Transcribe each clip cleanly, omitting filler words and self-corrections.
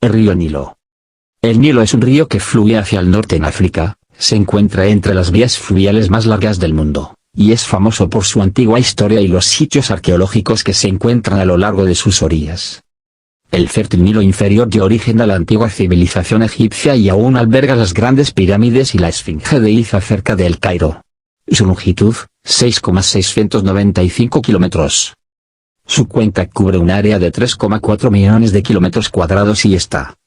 El río Nilo. El Nilo es un río que fluye hacia el norte en África, se encuentra entre las vías fluviales más largas del mundo, y es famoso por su antigua historia y los sitios arqueológicos que se encuentran a lo largo de sus orillas. El fértil Nilo inferior dio origen a la antigua civilización egipcia y aún alberga las grandes pirámides y la Esfinge de Giza cerca de El Cairo. Su longitud, 6,695 kilómetros. Su cuenca cubre un área de 3,4 millones de kilómetros cuadrados y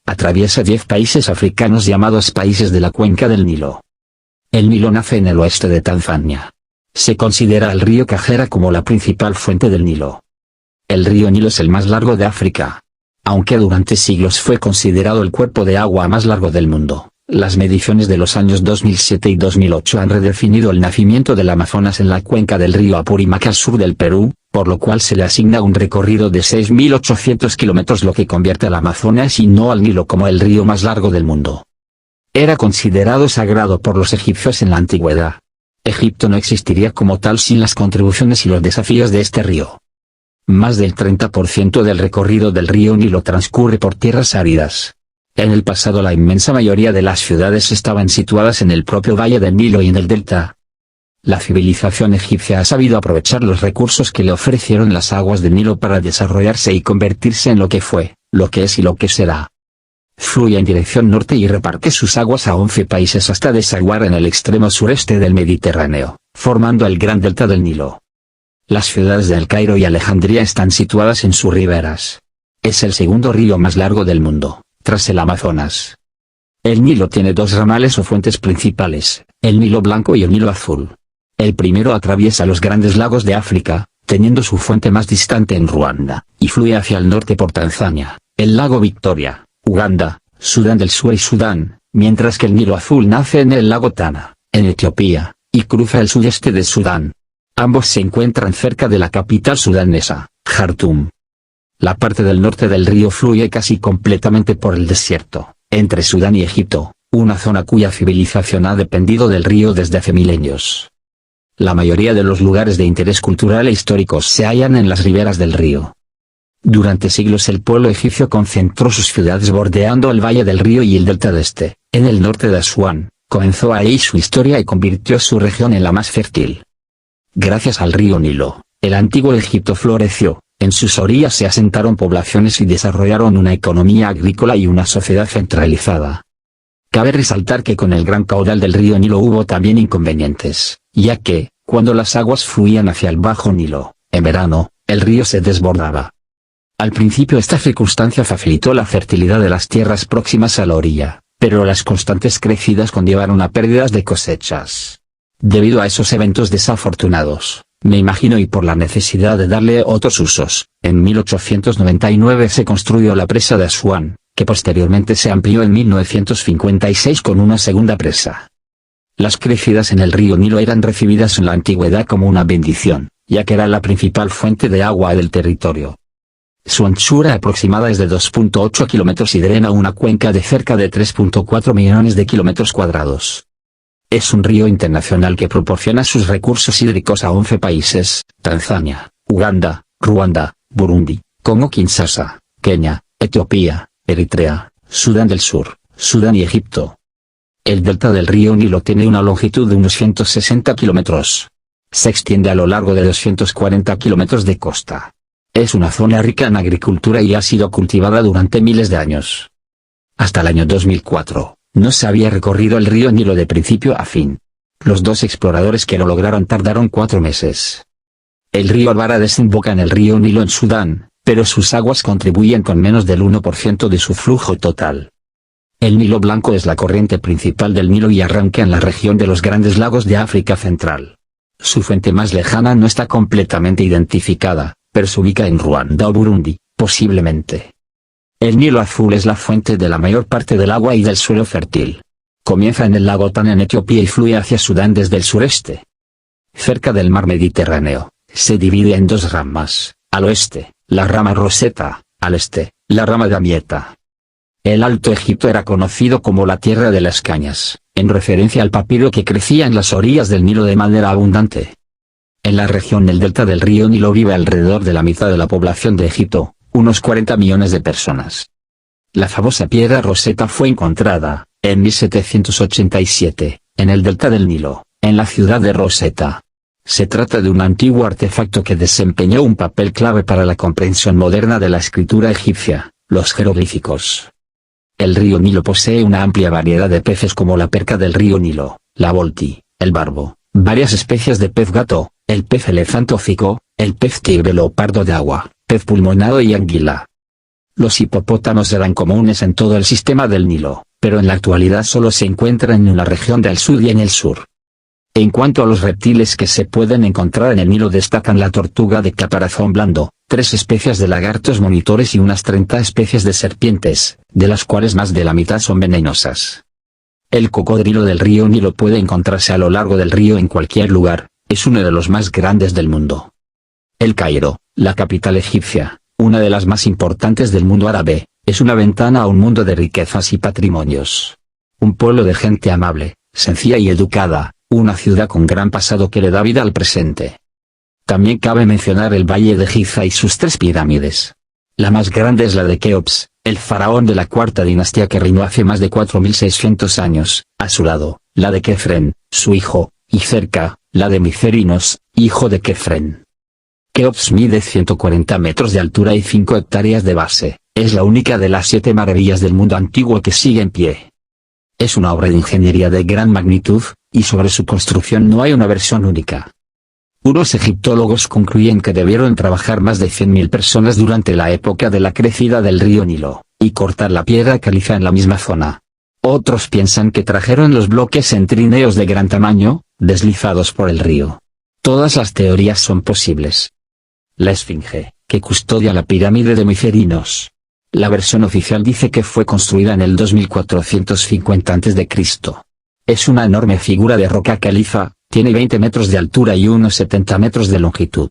atraviesa 10 países africanos llamados países de la cuenca del Nilo. El Nilo nace en el oeste de Tanzania. Se considera al río Kagera como la principal fuente del Nilo. El río Nilo es el más largo de África. Aunque durante siglos fue considerado el cuerpo de agua más largo del mundo, las mediciones de los años 2007 y 2008 han redefinido el nacimiento del Amazonas en la cuenca del río Apurímac al sur del Perú, por lo cual se le asigna un recorrido de 6.800 kilómetros, lo que convierte al Amazonas y no al Nilo como el río más largo del mundo. Era considerado sagrado por los egipcios en la antigüedad. Egipto no existiría como tal sin las contribuciones y los desafíos de este río. Más del 30% del recorrido del río Nilo transcurre por tierras áridas. En el pasado la inmensa mayoría de las ciudades estaban situadas en el propio valle del Nilo y en el delta. La civilización egipcia ha sabido aprovechar los recursos que le ofrecieron las aguas del Nilo para desarrollarse y convertirse en lo que fue, lo que es y lo que será. Fluye en dirección norte y reparte sus aguas a 11 países hasta desaguar en el extremo sureste del Mediterráneo, formando el gran delta del Nilo. Las ciudades de El Cairo y Alejandría están situadas en sus riberas. Es el segundo río más largo del mundo, tras el Amazonas. El Nilo tiene dos ramales o fuentes principales, el Nilo Blanco y el Nilo Azul. El primero atraviesa los grandes lagos de África, teniendo su fuente más distante en Ruanda, y fluye hacia el norte por Tanzania, el lago Victoria, Uganda, Sudán del Sur y Sudán, mientras que el Nilo Azul nace en el lago Tana, en Etiopía, y cruza el sudeste de Sudán. Ambos se encuentran cerca de la capital sudanesa, Jartum. La parte del norte del río fluye casi completamente por el desierto, entre Sudán y Egipto, una zona cuya civilización ha dependido del río desde hace milenios. La mayoría de los lugares de interés cultural e históricos se hallan en las riberas del río. Durante siglos el pueblo egipcio concentró sus ciudades bordeando el valle del río y el delta de este, en el norte de Asuán, comenzó ahí su historia y convirtió su región en la más fértil. Gracias al río Nilo, el antiguo Egipto floreció, en sus orillas se asentaron poblaciones y desarrollaron una economía agrícola y una sociedad centralizada. Cabe resaltar que con el gran caudal del río Nilo hubo también inconvenientes, ya que, cuando las aguas fluían hacia el bajo Nilo, en verano, el río se desbordaba. Al principio esta circunstancia facilitó la fertilidad de las tierras próximas a la orilla, pero las constantes crecidas conllevaron a pérdidas de cosechas. Debido a esos eventos desafortunados, me imagino y por la necesidad de darle otros usos, en 1899 se construyó la presa de Asuán, que posteriormente se amplió en 1956 con una segunda presa. Las crecidas en el río Nilo eran recibidas en la antigüedad como una bendición, ya que era la principal fuente de agua del territorio. Su anchura aproximada es de 2,8 kilómetros y drena una cuenca de cerca de 3,4 millones de kilómetros cuadrados. Es un río internacional que proporciona sus recursos hídricos a 11 países, Tanzania, Uganda, Ruanda, Burundi, Congo-Kinshasa, Kenia, Etiopía, Eritrea, Sudán del Sur, Sudán y Egipto. El delta del río Nilo tiene una longitud de unos 160 kilómetros. Se extiende a lo largo de 240 kilómetros de costa. Es una zona rica en agricultura y ha sido cultivada durante miles de años. Hasta el año 2004, no se había recorrido el río Nilo de principio a fin. Los dos exploradores que lo lograron tardaron 4 meses. El río Albara desemboca en el río Nilo en Sudán, pero sus aguas contribuyen con menos del 1% de su flujo total. El Nilo Blanco es la corriente principal del Nilo y arranca en la región de los Grandes Lagos de África Central. Su fuente más lejana no está completamente identificada, pero se ubica en Ruanda o Burundi, posiblemente. El Nilo Azul es la fuente de la mayor parte del agua y del suelo fértil. Comienza en el lago Tana en Etiopía y fluye hacia Sudán desde el sureste. Cerca del mar Mediterráneo, se divide en dos ramas, al oeste, la rama Rosetta, al este, la rama Damietta. El Alto Egipto era conocido como la tierra de las cañas, en referencia al papiro que crecía en las orillas del Nilo de manera abundante. En la región del delta del río Nilo vive alrededor de la mitad de la población de Egipto, unos 40 millones de personas. La famosa piedra Rosetta fue encontrada, en 1787, en el delta del Nilo, en la ciudad de Rosetta. Se trata de un antiguo artefacto que desempeñó un papel clave para la comprensión moderna de la escritura egipcia, los jeroglíficos. El río Nilo posee una amplia variedad de peces como la perca del río Nilo, la volti, el barbo, varias especies de pez gato, el pez elefantófico, el pez tigre leopardo de agua, pez pulmonado y anguila. Los hipopótamos eran comunes en todo el sistema del Nilo, pero en la actualidad solo se encuentran en la región del sur y en el sur. En cuanto a los reptiles que se pueden encontrar en el Nilo destacan la tortuga de caparazón blando, 3 especies de lagartos monitores y unas 30 especies de serpientes, de las cuales más de la mitad son venenosas. El cocodrilo del río Nilo puede encontrarse a lo largo del río en cualquier lugar, es uno de los más grandes del mundo. El Cairo, la capital egipcia, una de las más importantes del mundo árabe, es una ventana a un mundo de riquezas y patrimonios. Un pueblo de gente amable, sencilla y educada, una ciudad con gran pasado que le da vida al presente. También cabe mencionar el Valle de Giza y sus 3 pirámides. La más grande es la de Keops, el faraón de la cuarta dinastía que reinó hace más de 4600 años, a su lado, la de Kefren, su hijo, y cerca, la de Micerinos, hijo de Kefren. Keops mide 140 metros de altura y 5 hectáreas de base, es la única de las 7 maravillas del mundo antiguo que sigue en pie. Es una obra de ingeniería de gran magnitud, y sobre su construcción no hay una versión única. Unos egiptólogos concluyen que debieron trabajar más de 100.000 personas durante la época de la crecida del río Nilo, y cortar la piedra caliza en la misma zona. Otros piensan que trajeron los bloques en trineos de gran tamaño, deslizados por el río. Todas las teorías son posibles. La Esfinge, que custodia la pirámide de Micerinos. La versión oficial dice que fue construida en el 2450 a.C. Es una enorme figura de roca caliza, tiene 20 metros de altura y unos 70 metros de longitud.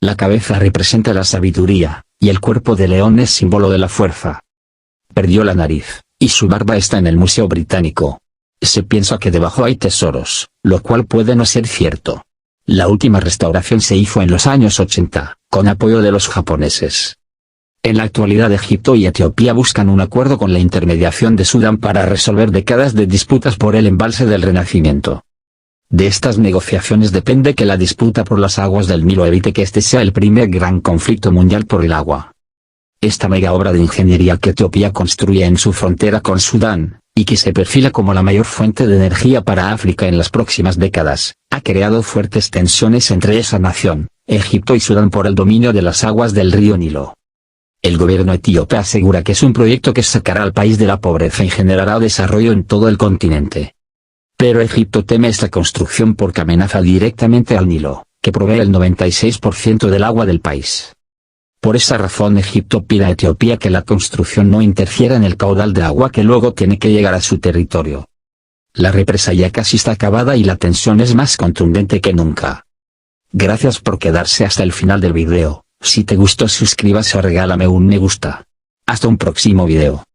La cabeza representa la sabiduría, y el cuerpo de león es símbolo de la fuerza. Perdió la nariz, y su barba está en el Museo Británico. Se piensa que debajo hay tesoros, lo cual puede no ser cierto. La última restauración se hizo en los años 80, con apoyo de los japoneses. En la actualidad Egipto y Etiopía buscan un acuerdo con la intermediación de Sudán para resolver décadas de disputas por el embalse del Renacimiento. De estas negociaciones depende que la disputa por las aguas del Nilo evite que este sea el primer gran conflicto mundial por el agua. Esta mega obra de ingeniería que Etiopía construye en su frontera con Sudán, y que se perfila como la mayor fuente de energía para África en las próximas décadas, ha creado fuertes tensiones entre esa nación, Egipto y Sudán por el dominio de las aguas del río Nilo. El gobierno etíope asegura que es un proyecto que sacará al país de la pobreza y generará desarrollo en todo el continente. Pero Egipto teme esta construcción porque amenaza directamente al Nilo, que provee el 96% del agua del país. Por esa razón Egipto pide a Etiopía que la construcción no interfiera en el caudal de agua que luego tiene que llegar a su territorio. La represa ya casi está acabada y la tensión es más contundente que nunca. Gracias por quedarse hasta el final del video. Si te gustó suscríbase o regálame un me gusta. Hasta un próximo video.